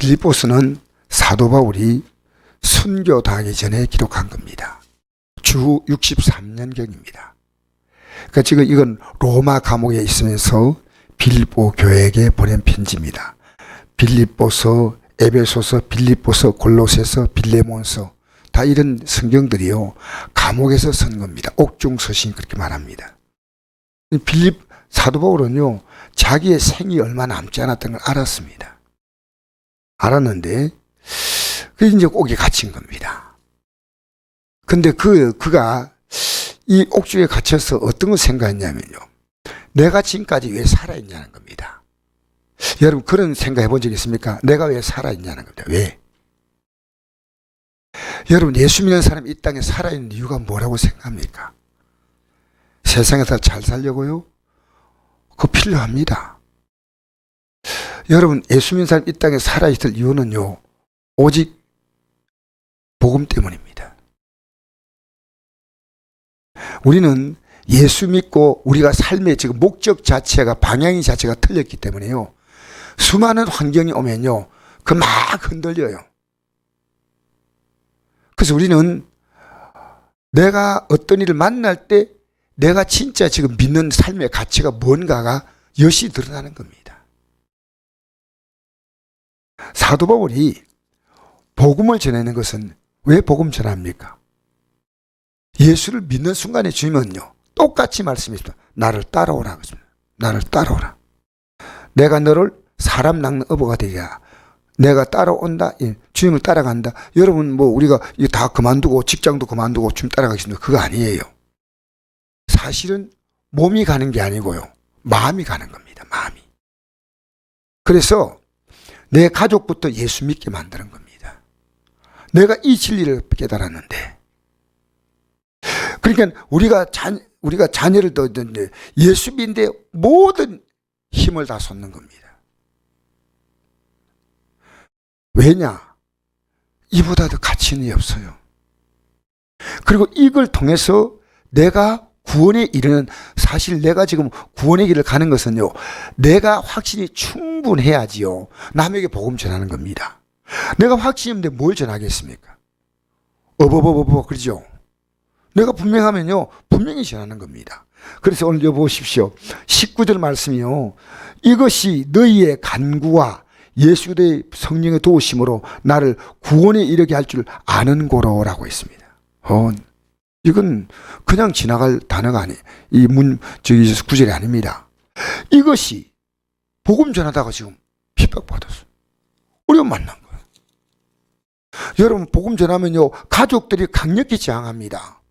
빌립보서는 사도 바울이 순교당하기 전에 기록한 겁니다. 주 63년경입니다. 그러니까 지금 이건 로마 감옥에 있으면서 빌립보 교회에게 보낸 편지입니다. 빌립보서, 에베소서, 빌립보서, 골로새서, 빌레몬서 다 이런 성경들이요 감옥에서 쓴 겁니다. 옥중 서신이 그렇게 말합니다. 사도 바울은요 자기의 생이 얼마 남지 않았던 걸 알았습니다. 알았는데 그게 이제 옥에 갇힌 겁니다. 근데 그가 이 옥중에 갇혀서 어떤 걸 생각했냐면요, 내가 지금까지 왜 살아있냐는 겁니다. 여러분 그런 생각 해본 적 있습니까? 내가 왜 살아있냐는 겁니다. 왜? 여러분 예수 믿는 사람이 이 땅에 살아있는 이유가 뭐라고 생각합니까? 세상에서 잘 살려고요? 그거 필요합니다. 여러분 예수 믿는 사람이 이 땅에 살아있을 이유는요 오직 복음 때문입니다. 우리는 예수 믿고 우리가 삶의 지금 목적 자체가 방향이 자체가 틀렸기 때문에요 수많은 환경이 오면요 그 막 흔들려요. 그래서 우리는 내가 어떤 일을 만날 때 내가 진짜 지금 믿는 삶의 가치가 뭔가가 여실히 드러나는 겁니다. 사도 바울이 복음을 전하는 것은 왜 복음 전합니까? 예수를 믿는 순간에 주님은요 똑같이 말씀했습니다. 나를 따라오라. 나를 따라오라. 내가 너를 사람 낚는 어부가 되리라. 내가 따라온다. 주님을 따라간다. 여러분 뭐 우리가 다 그만두고 직장도 그만두고 주님 따라가겠습니다. 그거 아니에요. 사실은 몸이 가는 게 아니고요 마음이 가는 겁니다. 마음이. 그래서 내 가족부터 예수 믿게 만드는 겁니다. 내가 이 진리를 깨달았는데 그러니까 우리가 자녀를 뒀는데 예수 믿는데 모든 힘을 다 쏟는 겁니다. 왜냐? 이보다 더 가치 있는 게 없어요. 그리고 이걸 통해서 내가 구원에 이르는, 사실 내가 지금 구원의 길을 가는 것은요 내가 확신이 충분해야지요 남에게 복음 전하는 겁니다. 내가 확신이 없는데 뭘 전하겠습니까? 그러죠. 내가 분명하면요 분명히 전하는 겁니다. 그래서 오늘 보십시오. 19절 말씀이요 이것이 너희의 간구와 예수 그리스도의 성령의 도우심으로 나를 구원에 이르게 할 줄 아는 고로라고 했습니다. 이건 그냥 지나갈 단어가 아니에요. 이 구절이 아닙니다. 이것이 복음 전하다가 지금 핍박받았어요. 어려움 만난 거예요. 여러분 복음 전하면요 가족들이 강력히 저항합니다.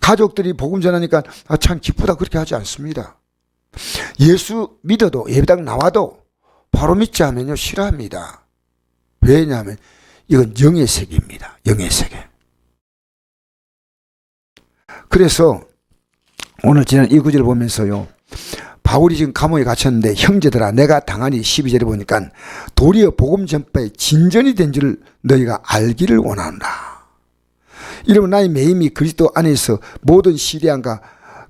가족들이 복음 전하니까 참 기쁘다 그렇게 하지 않습니다. 예수 믿어도 예배당 나와도 바로 믿지 않으면요 싫어합니다. 왜냐하면 이건 영의 세계입니다. 영의 세계. 그래서 오늘 지난 이 구절을 보면서요 바울이 지금 감옥에 갇혔는데 형제들아 내가 당하니 12절에 보니까 도리어 복음 전파에 진전이 된 줄 너희가 알기를 원한다. 이러면 나의 매임이 그리스도 안에서 모든 시대안과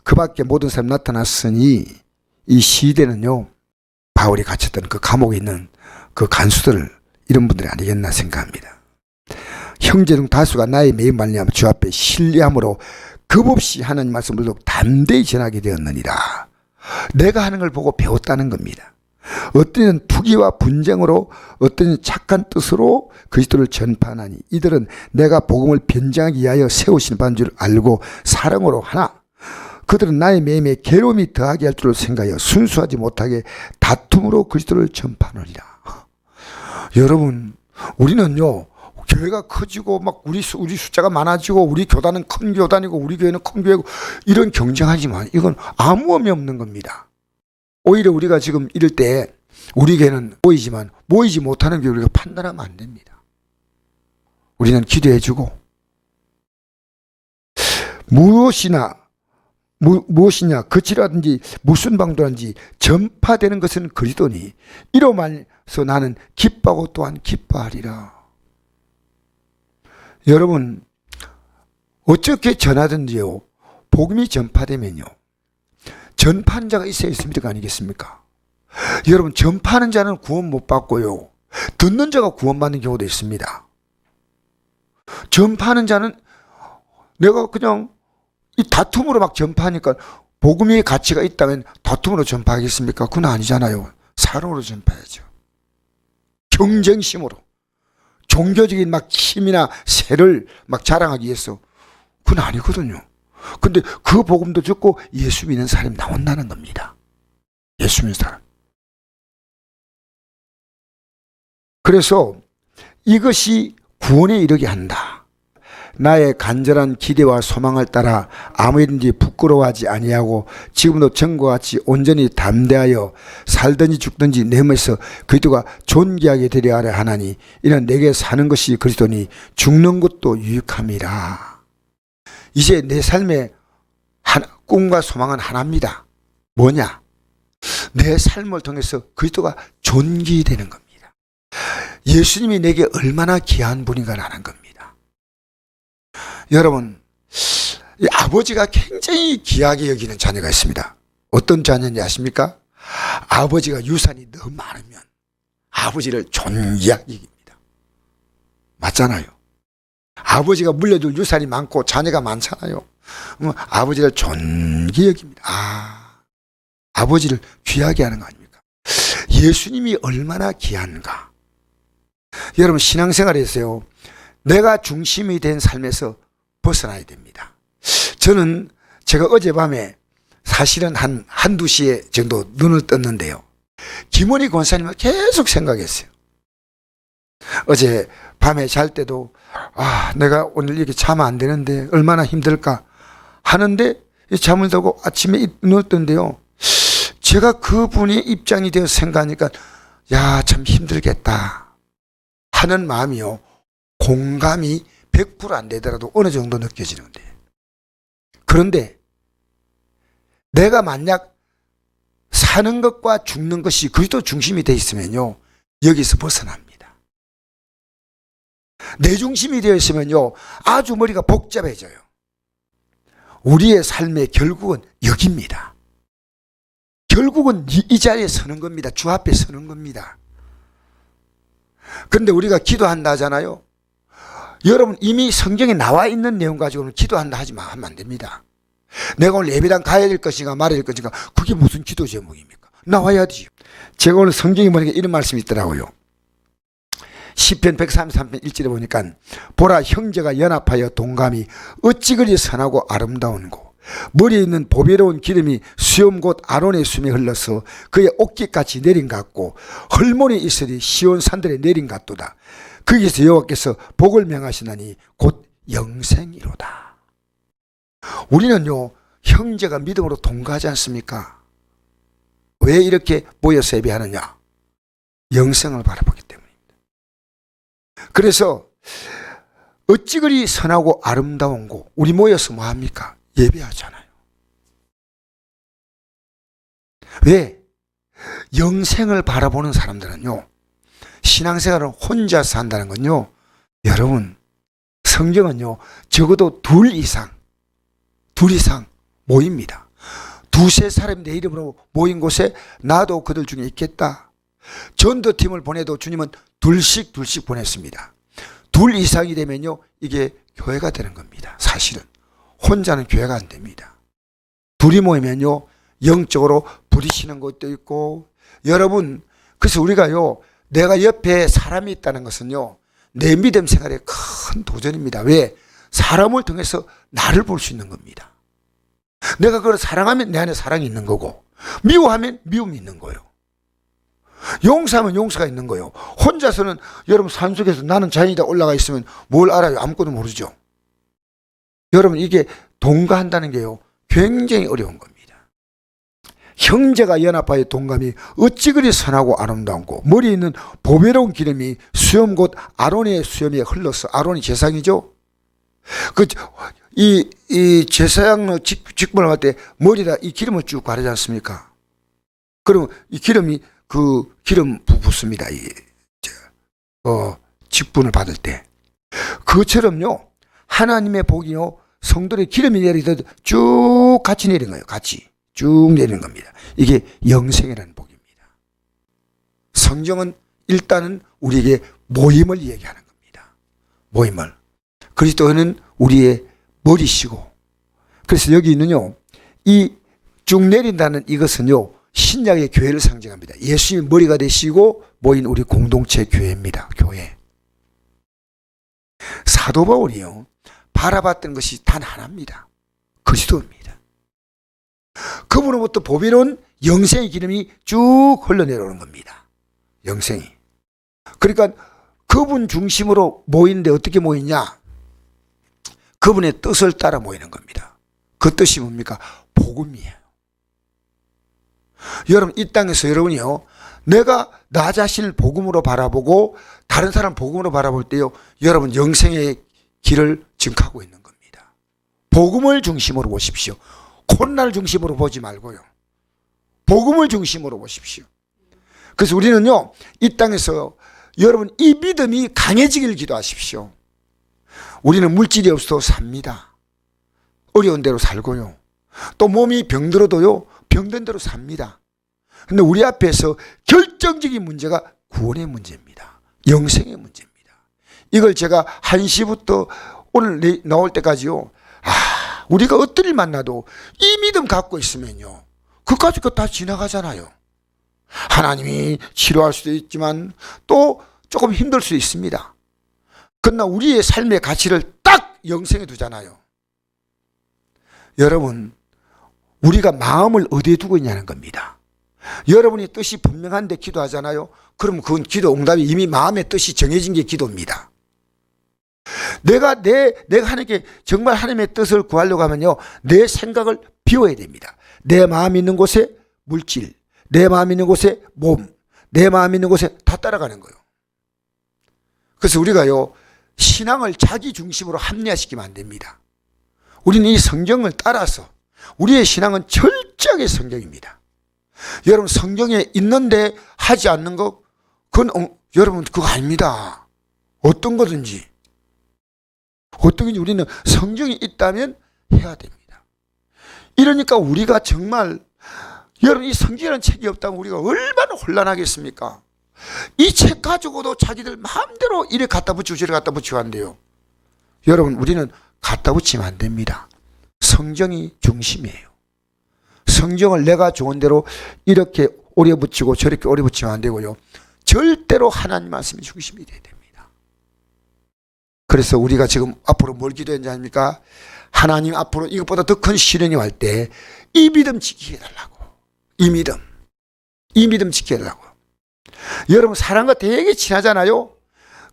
그 밖에 모든 사람이 나타났으니 이 시대는요 바울이 갇혔던 그 감옥에 있는 그 간수들 이런 분들이 아니겠나 생각합니다. 형제 중 다수가 나의 매임 말미암아 주 앞에 신뢰함으로 겁없이 하나님 말씀을 더욱 담대히 전하게 되었느니라. 내가 하는 걸 보고 배웠다는 겁니다. 어떤 이는 투기와 분쟁으로 어떤 이는 착한 뜻으로 그리스도를 전파하나니 이들은 내가 복음을 변장하기 위하여 세우신 반 줄 알고 사랑으로 하나 그들은 나의 매임에 괴로움이 더하게 할 줄을 생각하여 순수하지 못하게 다툼으로 그리스도를 전파하느니라. 여러분 우리는요 교회가 커지고 막 우리 숫자가 많아지고 우리 교단은 큰 교단이고 우리 교회는 큰 교회고 이런 경쟁하지만 이건 아무 의미 없는 겁니다. 오히려 우리가 지금 이럴 때 우리 교회는 모이지만 모이지 못하는 교회 우리가 판단하면 안 됩니다. 우리는 기도해주고 무엇이냐 거치라든지 무슨 방도라든지 전파되는 것은 그리스도니 이로 말해서 나는 기뻐하고 또한 기뻐하리라. 여러분 어떻게 전하든지요 복음이 전파되면요 전파한 자가 있어야 있습니까? 아니겠습니까? 여러분, 전파하는 자는 구원 못 받고요, 듣는 자가 구원받는 경우도 있습니다. 전파하는 자는 내가 그냥 이 다툼으로 막 전파하니까 복음의 가치가 있다면 다툼으로 전파하겠습니까? 그건 아니잖아요. 사랑으로 전파해야죠. 경쟁심으로, 종교적인 막 힘이나 세를 막 자랑하기 위해서, 그건 아니거든요. 근데 그 복음도 듣고 예수 믿는 사람이 나온다는 겁니다. 예수 믿는 사람. 그래서 이것이 구원에 이르게 한다. 나의 간절한 기대와 소망을 따라 아무든지 부끄러워하지 아니하고 지금도 전과 같이 온전히 담대하여 살든지 죽든지 내 몸에서 그리스도가 존귀하게 되려 하려 하나니 이는 내게 사는 것이 그리스도니 죽는 것도 유익함이라. 이제 내 삶의 꿈과 소망은 하나입니다. 뭐냐? 내 삶을 통해서 그리스도가 존귀되는 겁니다. 예수님이 내게 얼마나 귀한 분인가를 아는 겁니다. 여러분, 이 아버지가 굉장히 귀하게 여기는 자녀가 있습니다. 어떤 자녀인지 아십니까? 아버지가 유산이 너무 많으면 아버지를 존귀하게 여깁니다. 맞잖아요. 아버지가 물려줄 유산이 많고 자녀가 많잖아요. 그럼 아버지를 존귀히 여깁니다. 아버지를 귀하게 하는 거 아닙니까? 예수님이 얼마나 귀한가. 여러분, 신앙생활에서요, 내가 중심이 된 삶에서 벗어나야 됩니다. 저는 제가 어젯밤에 사실은 한두 시에 정도 눈을 떴는데요, 김원희 권사님을 계속 생각했어요. 어제 밤에 잘 때도 내가 오늘 이렇게 자면 안 되는데 얼마나 힘들까 하는데 잠을 자고 아침에 눈을 떴는데요, 제가 그분의 입장이 되어 생각하니까 참 힘들겠다 하는 마음이요, 공감이 100% 안 되더라도 어느 정도 느껴지는데, 그런데 내가 만약 사는 것과 죽는 것이 그리스도 중심이 되어 있으면요, 여기서 벗어납니다. 내 중심이 되어 있으면요, 아주 머리가 복잡해져요. 우리의 삶의 결국은 여기입니다. 결국은 이 자리에 서는 겁니다. 주 앞에 서는 겁니다. 그런데 우리가 기도한다 하잖아요. 여러분, 이미 성경에 나와 있는 내용 가지고는 기도한다 하면 안 됩니다. 내가 오늘 예배당 가야 될 것인가 말아야 될 것인가, 그게 무슨 기도 제목입니까? 나와야지. 제가 오늘 성경에 보니까 이런 말씀이 있더라고요. 시편 133편 1절에 보니까 보라, 형제가 연합하여 동감이 어찌 그리 선하고 아름다운고, 머리에 있는 보배로운 기름이 수염 곧 아론의 숨에 흘러서 그의 옷깃같이 내린 것 같고 헐몬에 있으리 시온 산들에 내린 것 같도다. 거기서 여호와께서 복을 명하시나니 곧 영생이로다. 우리는요, 형제가 믿음으로 동거하지 않습니까? 왜 이렇게 모여서 예배하느냐? 영생을 바라보기 때문입니다. 그래서 어찌 그리 선하고 아름다운고, 우리 모여서 뭐합니까? 예배하잖아요. 왜? 영생을 바라보는 사람들은요, 신앙생활을 혼자 산다는 건요, 여러분, 성경은요, 적어도 둘 이상 모입니다. 두세 사람이 내 이름으로 모인 곳에 나도 그들 중에 있겠다. 전도팀을 보내도 주님은 둘씩 보냈습니다. 둘 이상이 되면요, 이게 교회가 되는 겁니다. 사실은 혼자는 교회가 안 됩니다. 둘이 모이면요, 영적으로 부딪히는 것도 있고, 여러분, 그래서 우리가요, 내가 옆에 사람이 있다는 것은요, 내 믿음 생활에 큰 도전입니다. 왜? 사람을 통해서 나를 볼 수 있는 겁니다. 내가 그걸 사랑하면 내 안에 사랑이 있는 거고, 미워하면 미움이 있는 거예요. 용서하면 용서가 있는 거예요. 혼자서는, 여러분, 산속에서 나는 자연이다 올라가 있으면 뭘 알아요? 아무것도 모르죠. 여러분, 이게 동거한다는 게요, 굉장히 어려운 겁니다. 형제가 연합하여 동감이 어찌 그리 선하고 아름다운고, 머리에 있는 보배로운 기름이 수염 곧 아론의 수염에 흘러서, 아론이 제사장이죠. 이 제사장 직분을 할 때 머리에다 이 기름을 쭉 바르지 않습니까? 그럼 이 기름이 그 기름 붓습니다. 직분을 받을 때. 그처럼요, 하나님의 복이요, 성도의 기름이 내리듯 쭉 같이 내린 거예요. 같이 쭉 내리는 겁니다. 이게 영생이라는 복입니다. 성경은 일단은 우리에게 모임을 얘기하는 겁니다. 모임을. 그리스도는 우리의 머리시고, 그래서 여기 있는요, 이 쭉 내린다는 이것은요, 신약의 교회를 상징합니다. 예수님이 머리가 되시고 모인 우리 공동체 교회입니다. 교회. 사도 바울이요, 바라봤던 것이 단 하나입니다. 그리스도입니다. 그분으로부터 보배로운 영생의 기름이 쭉 흘러내려오는 겁니다. 영생이. 그러니까 그분 중심으로 모이는데 어떻게 모이냐? 그분의 뜻을 따라 모이는 겁니다. 그 뜻이 뭡니까? 복음이에요. 여러분, 이 땅에서 여러분이요, 내가 나 자신을 복음으로 바라보고 다른 사람 복음으로 바라볼 때요, 여러분 영생의 길을 증하고 있는 겁니다. 복음을 중심으로 보십시오. 코로나를 중심으로 보지 말고요, 복음을 중심으로 보십시오. 그래서 우리는요, 이 땅에서 여러분 이 믿음이 강해지길 기도하십시오. 우리는 물질이 없어도 삽니다. 어려운 대로 살고요, 또 몸이 병들어도요, 병든 대로 삽니다. 근데 우리 앞에서 결정적인 문제가 구원의 문제입니다. 영생의 문제입니다. 이걸 제가 1시부터 오늘 나올 때까지요, 우리가 어떤 일 만나도 이 믿음 갖고 있으면요, 그까짓 거 다 지나가잖아요. 하나님이 치료할 수도 있지만 또 조금 힘들 수 있습니다. 그러나 우리의 삶의 가치를 딱 영생에 두잖아요. 여러분, 우리가 마음을 어디에 두고 있냐는 겁니다. 여러분이 뜻이 분명한데 기도하잖아요. 그럼 그건 기도 응답이 이미 마음의 뜻이 정해진 게 기도입니다. 내가 하나님께 정말 하나님의 뜻을 구하려고 하면요, 내 생각을 비워야 됩니다. 내 마음 있는 곳에 물질, 내 마음 있는 곳에 몸, 내 마음 있는 곳에 다 따라가는 거예요. 그래서 우리가요, 신앙을 자기 중심으로 합리화시키면 안 됩니다. 우리는 이 성경을 따라서, 우리의 신앙은 철저하게 성경입니다. 여러분, 성경에 있는데 하지 않는 거, 그건 여러분 그거 아닙니다. 어떤 거든지 우리는 성경이 있다면 해야 됩니다. 이러니까 우리가 정말, 여러분 이 성경이라는 책이 없다면 우리가 얼마나 혼란하겠습니까? 이 책 가지고도 자기들 마음대로 이래 갖다 붙이고 저래 갖다 붙이고 한대요. 여러분, 우리는 갖다 붙이면 안 됩니다. 성경이 중심이에요. 성경을 내가 좋은 대로 이렇게 오려 붙이고 저렇게 오려 붙이면 안 되고요, 절대로 하나님 말씀이 중심이 돼야 됩니다. 그래서 우리가 지금 앞으로 뭘 기도했는지 아닙니까? 하나님 앞으로 이것보다 더 큰 시련이 올 때 이 믿음 지키게 해달라고. 이 믿음 지키게 해달라고. 여러분, 사람과 되게 친하잖아요.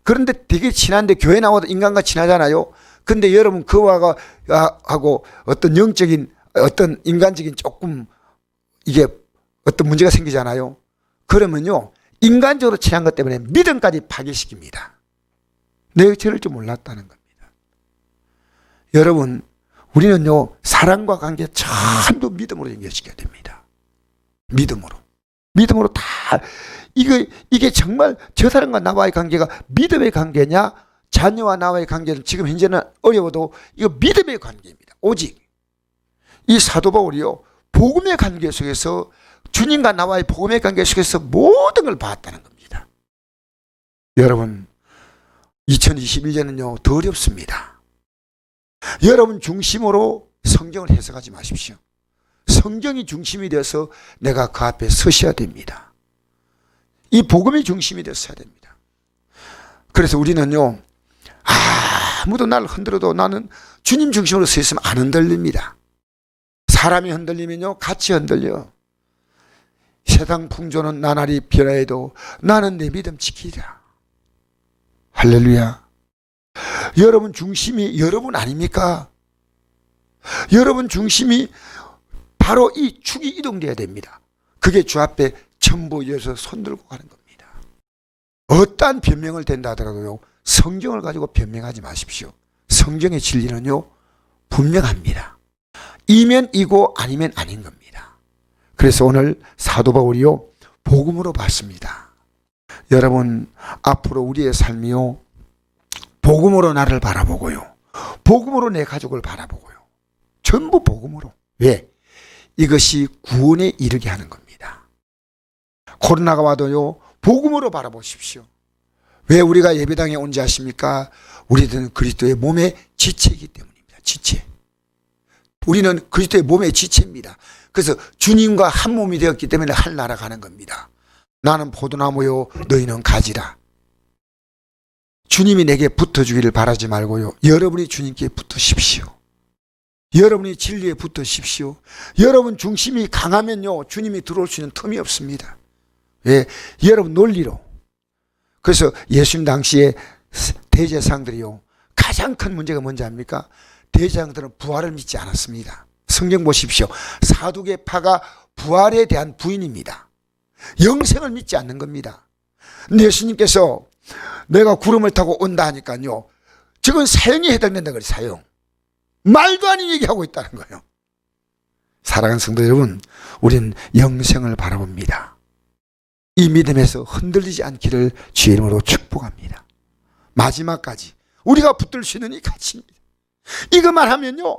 그런데 되게 친한데 교회 나와도 인간과 친하잖아요. 근데 여러분 그와 하고 어떤 영적인, 어떤 인간적인 조금 이게 어떤 문제가 생기잖아요. 그러면요, 인간적으로 친한 것 때문에 믿음까지 파괴시킵니다. 내가 저럴 줄 몰랐다는 겁니다. 여러분, 우리는요, 사랑과 관계 전부 믿음으로 연결시켜야 됩니다. 믿음으로 다, 이게 정말 저 사람과 나와의 관계가 믿음의 관계냐, 자녀와 나와의 관계는 지금 현재는 어려워도 이거 믿음의 관계입니다. 오직 이 사도 바울이요, 복음의 관계 속에서, 주님과 나와의 복음의 관계 속에서 모든 걸 봤다는 겁니다. 여러분, 2021년은요 더 어렵습니다. 여러분 중심으로 성경을 해석하지 마십시오. 성경이 중심이 되어서 내가 그 앞에 서셔야 됩니다. 이 복음이 중심이 되어서 서야 됩니다. 그래서 우리는요, 아무도 나를 흔들어도 나는 주님 중심으로 서 있으면 안 흔들립니다. 사람이 흔들리면요 같이 흔들려. 세상 풍조는 나날이 변화해도 나는 내 믿음 지키리라. 할렐루야. 여러분 중심이 여러분 아닙니까? 여러분 중심이 바로 이 축이 이동돼야 됩니다. 그게 주 앞에 전부여서 손들고 가는 겁니다. 어떠한 변명을 된다 하더라도요, 성경을 가지고 변명하지 마십시오. 성경의 진리는요 분명합니다. 이면 이고 아니면 아닌 겁니다. 그래서 오늘 사도 바울이요 복음으로 봤습니다. 여러분, 앞으로 우리의 삶이요 복음으로 나를 바라보고요, 복음으로 내 가족을 바라보고요, 전부 복음으로. 왜? 이것이 구원에 이르게 하는 겁니다. 코로나가 와도요 복음으로 바라보십시오. 왜 우리가 예배당에 온지 아십니까? 우리들은 그리스도의 몸의 지체이기 때문입니다. 지체. 우리는 그리스도의 몸의 지체입니다. 그래서 주님과 한 몸이 되었기 때문에 하늘나라 가는 겁니다. 나는 포도나무요 너희는 가지라. 주님이 내게 붙어주기를 바라지 말고요, 여러분이 주님께 붙으십시오. 여러분이 진리에 붙으십시오. 여러분 중심이 강하면요, 주님이 들어올 수 있는 틈이 없습니다. 왜? 여러분 논리로. 그래서 예수님 당시에 대제사장들이요, 가장 큰 문제가 뭔지 압니까? 대제사장들은 부활을 믿지 않았습니다. 성경 보십시오. 사두개파가 부활에 대한 부인입니다. 영생을 믿지 않는 겁니다. 근데 예수님께서 내가 구름을 타고 온다 하니까요, 지금 사형에 해당된다 그래요. 사형. 말도 아닌 얘기하고 있다는 거예요. 사랑하는 성도 여러분, 우리는 영생을 바라봅니다. 이 믿음에서 흔들리지 않기를 주의 이름으로 축복합니다. 마지막까지 우리가 붙들 수 있는 이 가치입니다. 이것만 하면요,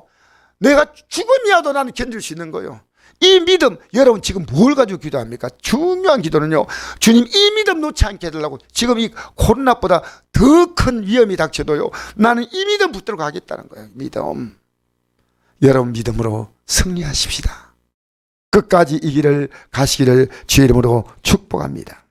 내가 죽음이라도 나는 견딜 수 있는 거예요. 이 믿음, 여러분 지금 뭘 가지고 기도합니까? 중요한 기도는요, 주님 이 믿음 놓지 않게 해달라고. 지금 이 코로나보다 더 큰 위험이 닥쳐도요, 나는 이 믿음 붙들고 가겠다는 거예요. 믿음. 여러분 믿음으로 승리하십시다. 끝까지 이 길을 가시기를 주의 이름으로 축복합니다.